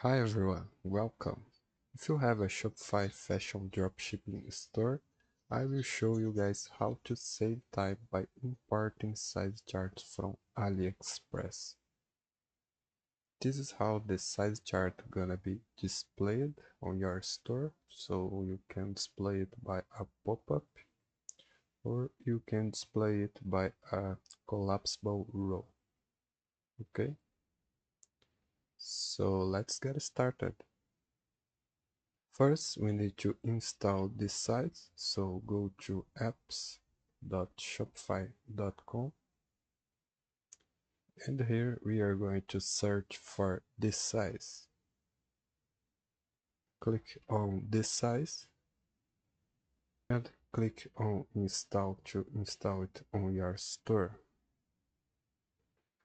Hi everyone, welcome. If you have a Shopify fashion dropshipping store, I will show you guys how to save time by importing size charts from Aliexpress. This is how the size chart gonna be displayed on your store, so you can display it by a pop-up or you can display it by a collapsible row. Okay, so let's get started. First, we need to install this site, so go to apps.shopify.com and here we are going to search for this size. Click on this size and click on install to install it on your store.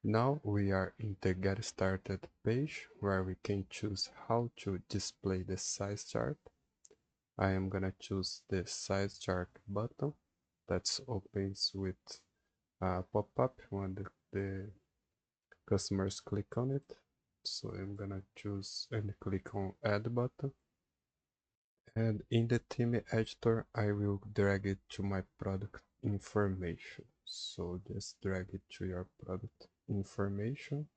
Now we are in the get started page where we can choose how to display the size chart. I am gonna choose the size chart button that opens with pop-up when the customers click on it. So I'm gonna choose and click on add button, and in the theme editor I will drag it to my product information. So just drag it to your product information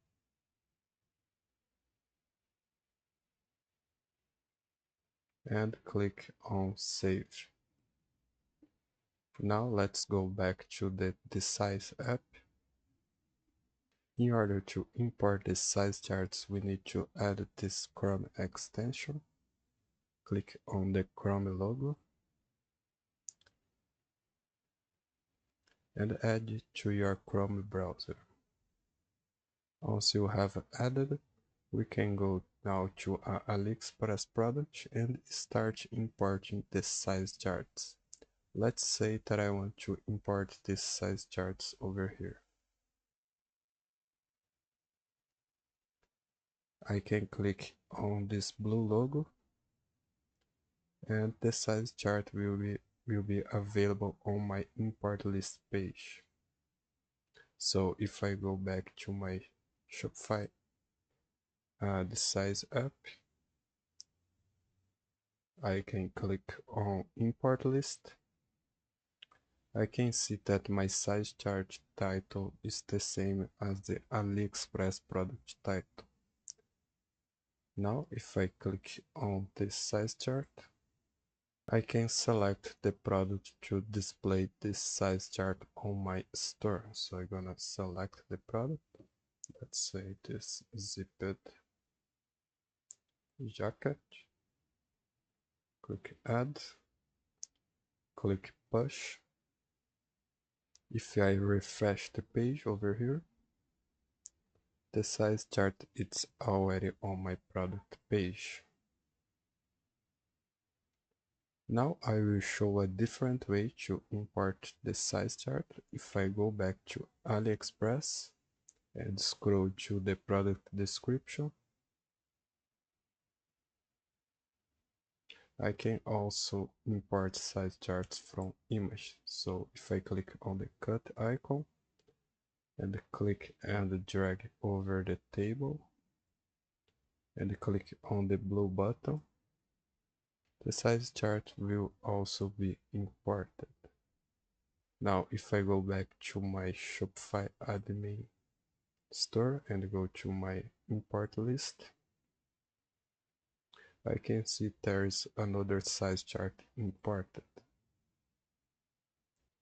and click on save. Now let's go back to the size app. In order to import the size charts, we need to add this Chrome extension. Click on the Chrome logo and add it to your Chrome browser. Once you have added, we can go now to our Aliexpress product and start importing the size charts. Let's say that I want to import this size charts over here. I can click on this blue logo and the size chart will be available on my import list page. So if I go back to my Shopify the size app, I can click on import list. I can see that my size chart title is the same as the Aliexpress product title. Now if I click on this size chart, I can select the product to display this size chart on my store. So I'm gonna select the product. Let's say this zipped jacket. Click add. Click push. If I refresh the page over here, the size chart is already on my product page. Now I will show a different way to import the size chart. If I go back to Aliexpress and scroll to the product description, I can also import size charts from image. So if I click on the cut icon and click and drag over the table and click on the blue button, the size chart will also be imported. Now if I go back to my Shopify admin store and go to my import list, I can see there is another size chart imported.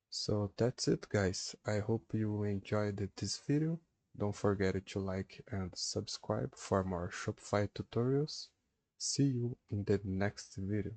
So that's it guys, I hope you enjoyed this video. Don't forget to like and subscribe for more Shopify tutorials. See you in the next video.